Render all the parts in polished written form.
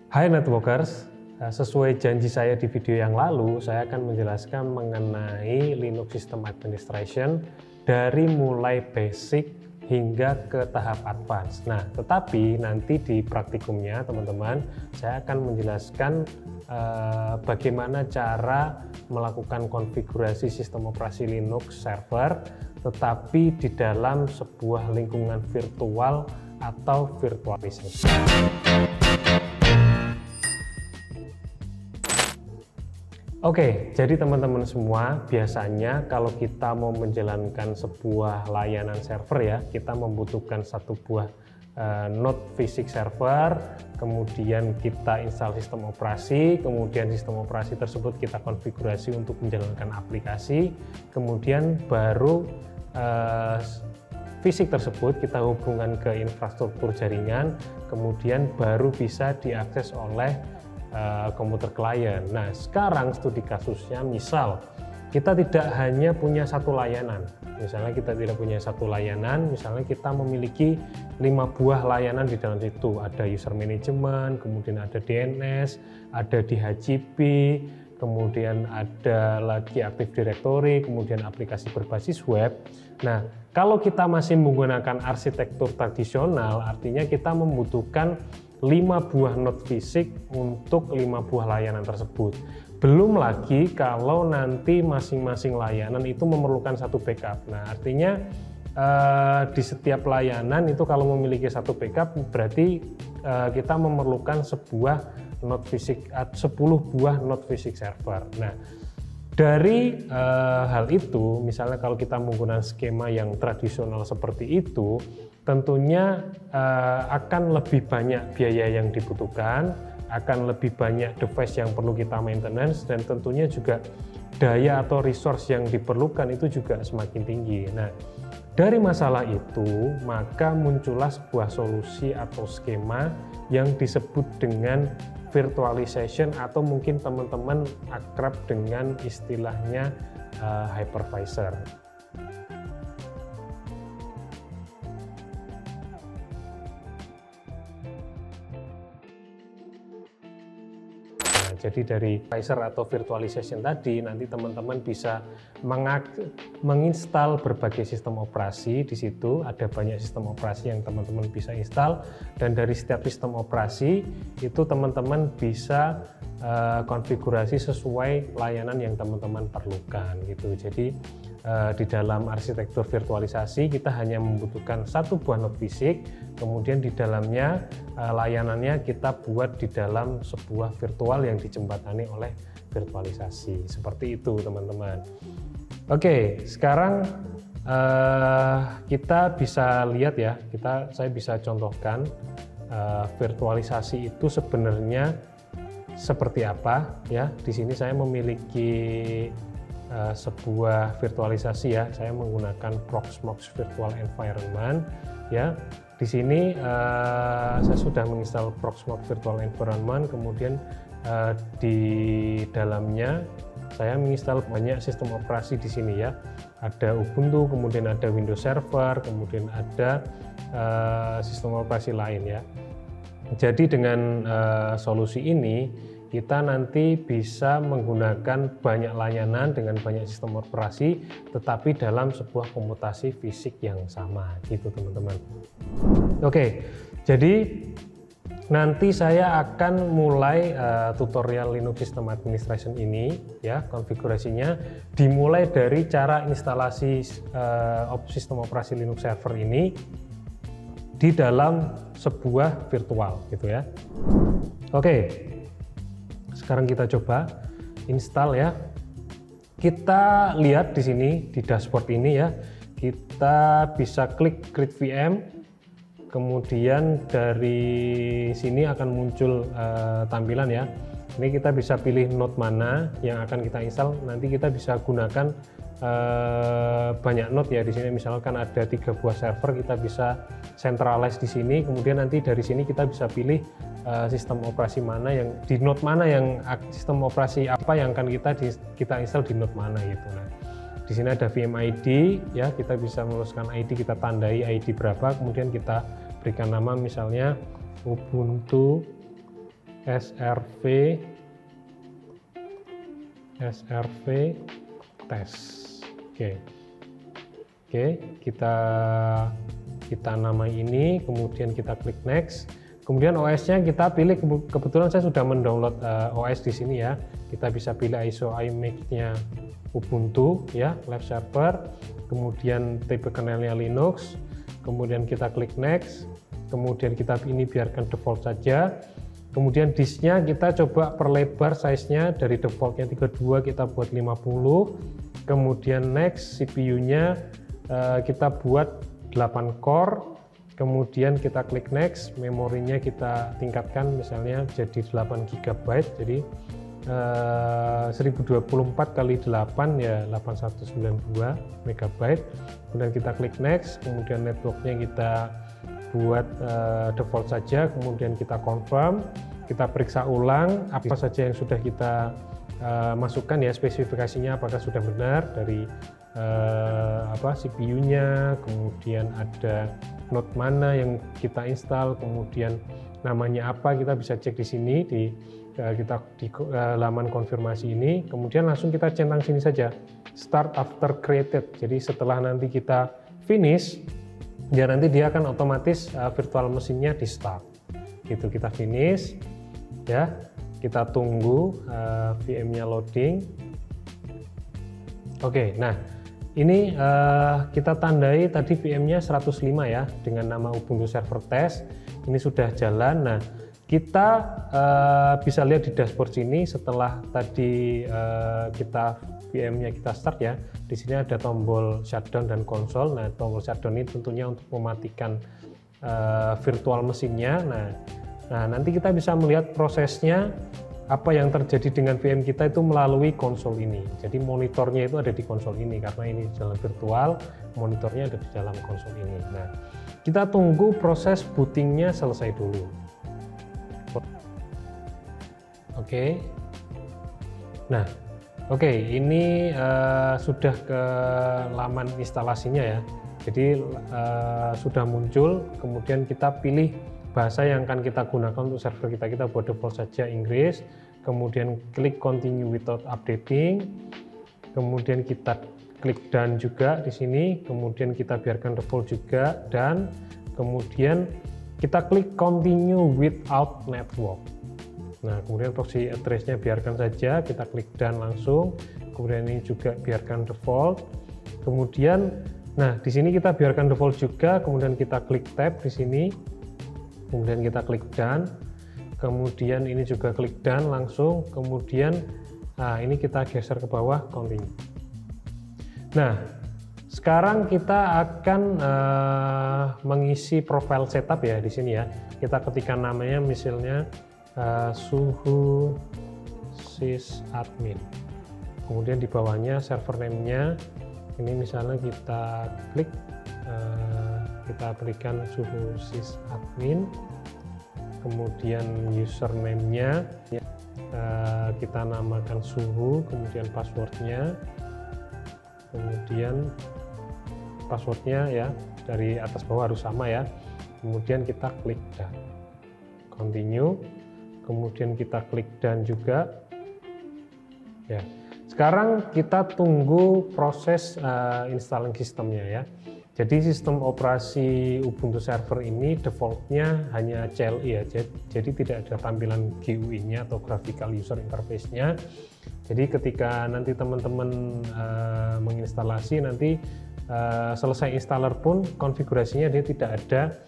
Hai Networkers, sesuai janji saya di video yang lalu, saya akan menjelaskan mengenai Linux System Administration dari mulai basic hingga ke tahap advance. Nah, tetapi nanti di praktikumnya teman-teman, saya akan menjelaskan bagaimana cara melakukan konfigurasi sistem operasi Linux server, tetapi di dalam sebuah lingkungan virtual atau virtualisasi. Oke, jadi teman-teman semua, biasanya kalau kita mau menjalankan sebuah layanan server ya, kita membutuhkan satu buah node fisik server, kemudian kita install sistem operasi, kemudian sistem operasi tersebut kita konfigurasi untuk menjalankan aplikasi, kemudian baru fisik tersebut kita hubungkan ke infrastruktur jaringan, kemudian baru bisa diakses oleh komputer klien. Nah, sekarang studi kasusnya, misal kita tidak hanya punya satu layanan, misalnya kita tidak punya satu layanan, misalnya kita memiliki 5 buah layanan di dalam situ, ada user management, kemudian ada DNS, ada DHCP, kemudian ada lagi Active Directory, kemudian aplikasi berbasis web. Nah, kalau kita masih menggunakan arsitektur tradisional, artinya kita membutuhkan 5 buah node fisik untuk 5 buah layanan tersebut. Belum lagi kalau nanti masing-masing layanan itu memerlukan satu backup. Nah, artinya di setiap layanan itu kalau memiliki satu backup berarti kita memerlukan sebuah node fisik, 10 buah node fisik server. Nah, dari hal itu, misalnya kalau kita menggunakan skema yang tradisional seperti itu, tentunya akan lebih banyak biaya yang dibutuhkan, akan lebih banyak device yang perlu kita maintenance, dan tentunya juga daya atau resource yang diperlukan itu juga semakin tinggi. Nah, dari masalah itu, maka muncullah sebuah solusi atau skema yang disebut dengan virtualization, atau mungkin teman-teman akrab dengan istilahnya hypervisor. Jadi dari hypervisor atau virtualization tadi, nanti teman-teman bisa menginstal berbagai sistem operasi. Di situ ada banyak sistem operasi yang teman-teman bisa install, dan dari setiap sistem operasi itu teman-teman bisa konfigurasi sesuai layanan yang teman-teman perlukan gitu. Jadi di dalam arsitektur virtualisasi kita hanya membutuhkan satu buah node fisik, kemudian di dalamnya layanannya kita buat di dalam sebuah virtual yang dijembatani oleh virtualisasi. Seperti itu teman-teman. Oke, sekarang kita bisa lihat ya, saya bisa contohkan virtualisasi itu sebenarnya seperti apa ya. Di sini saya memiliki sebuah virtualisasi ya, saya menggunakan Proxmox Virtual Environment ya. Di sini saya sudah menginstal Proxmox Virtual Environment, kemudian di dalamnya saya menginstal banyak sistem operasi di sini ya. Ada Ubuntu, kemudian ada Windows Server, kemudian ada sistem operasi lain ya. Jadi dengan solusi ini kita nanti bisa menggunakan banyak layanan dengan banyak sistem operasi, tetapi dalam sebuah komputasi fisik yang sama gitu teman-teman. Oke, jadi nanti saya akan mulai tutorial Linux System Administration ini ya, konfigurasinya dimulai dari cara instalasi sistem operasi Linux server ini di dalam sebuah virtual gitu ya. Oke, sekarang kita coba install ya. Kita lihat di sini di dashboard ini ya, kita bisa klik create VM, kemudian dari sini akan muncul tampilan ya. Ini kita bisa pilih node mana yang akan kita install. Nanti kita bisa gunakan banyak node ya. Di sini misalkan ada 3 buah server, kita bisa centralize di sini. Kemudian nanti dari sini kita bisa pilih sistem operasi mana yang di node mana, yang sistem operasi apa yang akan kita install di node mana gitu. Nah, di sini ada VM ID ya, kita bisa menuliskan ID, kita tandai ID berapa, kemudian kita berikan nama misalnya Ubuntu srv test. Oke, kita namai ini, kemudian kita klik next. Kemudian OS-nya kita pilih, kebetulan saya sudah mendownload OS di sini ya. Kita bisa pilih ISO iMac-nya Ubuntu ya, live server, kemudian tipe kernelnya Linux, kemudian kita klik next, kemudian kita ini biarkan default saja. Kemudian disknya kita coba perlebar size-nya dari defaultnya 32 kita buat 50. Kemudian next, CPU-nya kita buat 8 core. Kemudian kita klik next, memorinya kita tingkatkan misalnya jadi 8 GB, jadi 1024 kali 8 ya 8192 MB. Kemudian kita klik next, kemudian networknya kita buat default saja, kemudian kita confirm, kita periksa ulang apa saja yang sudah kita masukkan ya, spesifikasinya apakah sudah benar dari CPU-nya, kemudian ada node mana yang kita install, kemudian namanya apa, kita bisa cek di sini di laman konfirmasi ini. Kemudian langsung kita centang sini saja, start after created. Jadi setelah nanti kita finish, ya nanti dia akan otomatis virtual mesinnya di start. Gitu, kita finish ya, kita tunggu VM-nya loading. Oke, nah ini kita tandai tadi VM-nya 105 ya dengan nama Ubuntu Server Test. Ini sudah jalan. Nah, kita bisa lihat di dashboard sini setelah tadi kita VM-nya kita start ya. Di sini ada tombol shutdown dan konsol. Nah, tombol shutdown ini tentunya untuk mematikan virtual mesinnya. Nah, nanti kita bisa melihat prosesnya apa yang terjadi dengan VM kita itu melalui konsol ini. Jadi monitornya itu ada di konsol ini karena ini jalan virtual, monitornya ada di dalam konsol ini. Nah, kita tunggu proses bootingnya selesai dulu. Oke. Nah, oke, ini sudah ke laman instalasinya ya. Jadi sudah muncul, kemudian kita pilih bahasa yang akan kita gunakan untuk server kita. Kita buat default saja Inggris, kemudian klik continue without updating, kemudian kita klik done juga di sini, kemudian kita biarkan default juga, dan kemudian kita klik continue without network. Nah, kemudian proxy address-nya biarkan saja, kita klik done langsung, kemudian ini juga biarkan default. Kemudian, nah di sini kita biarkan default juga, kemudian kita klik tab di sini. Kemudian kita klik done, kemudian ini juga klik done langsung, kemudian ini kita geser ke bawah continue. Nah, sekarang kita akan mengisi profile setup ya di sini ya. Kita ketikkan namanya misalnya suhu sysadmin. Kemudian di bawahnya server name-nya ini misalnya kita klik kita berikan suhu sysadmin, kemudian username-nya kita namakan suhu, kemudian passwordnya, kemudian passwordnya ya dari atas bawah harus sama ya, kemudian kita klik done, continue, kemudian kita klik done juga ya. Sekarang kita tunggu proses installing sistemnya ya. Jadi sistem operasi Ubuntu Server ini defaultnya hanya CLI ya, jadi tidak ada tampilan GUI-nya atau Graphical User Interface-nya. Jadi ketika nanti teman-teman menginstalasi, nanti selesai installer pun konfigurasinya dia tidak ada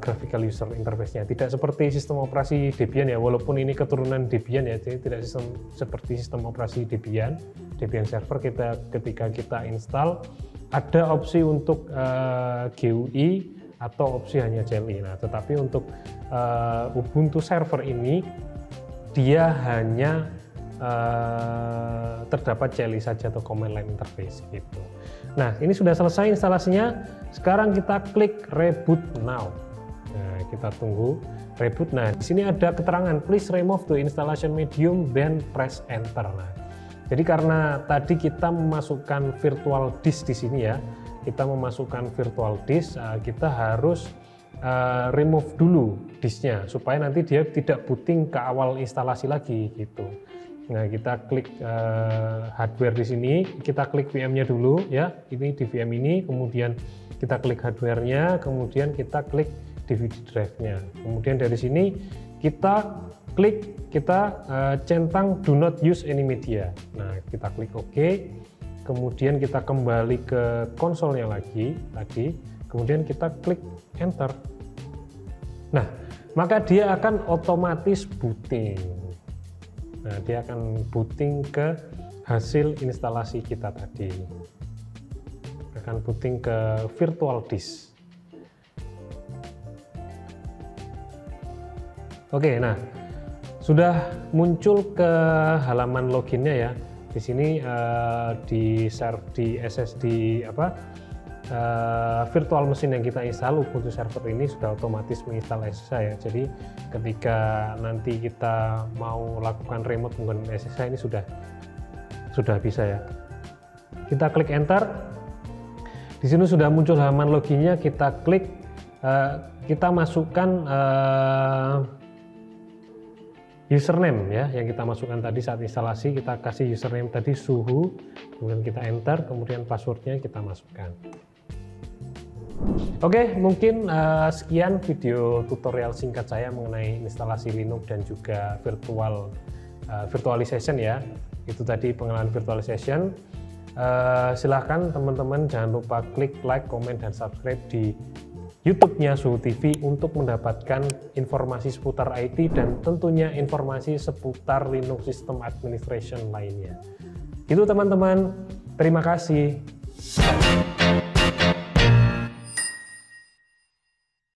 Graphical User Interface-nya. Tidak seperti sistem operasi Debian ya, walaupun ini keturunan Debian ya, jadi tidak seperti sistem operasi Debian Server. Ketika kita install, ada opsi untuk GUI atau opsi hanya CLI. Nah, tetapi untuk Ubuntu Server ini dia hanya terdapat CLI saja atau command line interface gitu. Nah, ini sudah selesai instalasinya. Sekarang kita klik reboot now. Nah, kita tunggu reboot. Nah, di sini ada keterangan please remove the installation medium then press enter. Nah, jadi karena tadi kita memasukkan virtual disk di sini ya, kita memasukkan virtual disk, kita harus remove dulu disknya supaya nanti dia tidak booting ke awal instalasi lagi gitu. Nah, kita klik hardware di sini, kita klik VM-nya dulu ya. Ini di VM ini, kemudian kita klik hardware-nya, kemudian kita klik DVD drive-nya. Kemudian dari sini kita klik, centang do not use any media. Nah, kita klik OK. Kemudian kita kembali ke konsolnya lagi tadi. Kemudian kita klik enter. Nah, maka dia akan otomatis booting. Nah, dia akan booting ke hasil instalasi kita tadi. Akan booting ke virtual disk. Oke, nah sudah muncul ke halaman loginnya ya. Di sini di SSD virtual mesin yang kita install Ubuntu server ini sudah otomatis menginstal SSH ya. Jadi ketika nanti kita mau lakukan remote menggunakan SSH ini sudah bisa ya. Kita klik enter. Di sini sudah muncul halaman loginnya. Kita klik, kita masukkan username ya yang kita masukkan tadi saat instalasi. Kita kasih username tadi suhu, kemudian kita enter, kemudian passwordnya kita masukkan. Oke, mungkin sekian video tutorial singkat saya mengenai instalasi Linux dan juga virtualization ya. Itu tadi pengenalan virtualization. Silahkan teman-teman jangan lupa klik like, comment, dan subscribe di YouTube-nya Suhu TV untuk mendapatkan informasi seputar IT dan tentunya informasi seputar Linux System Administration lainnya. Itu teman-teman, terima kasih.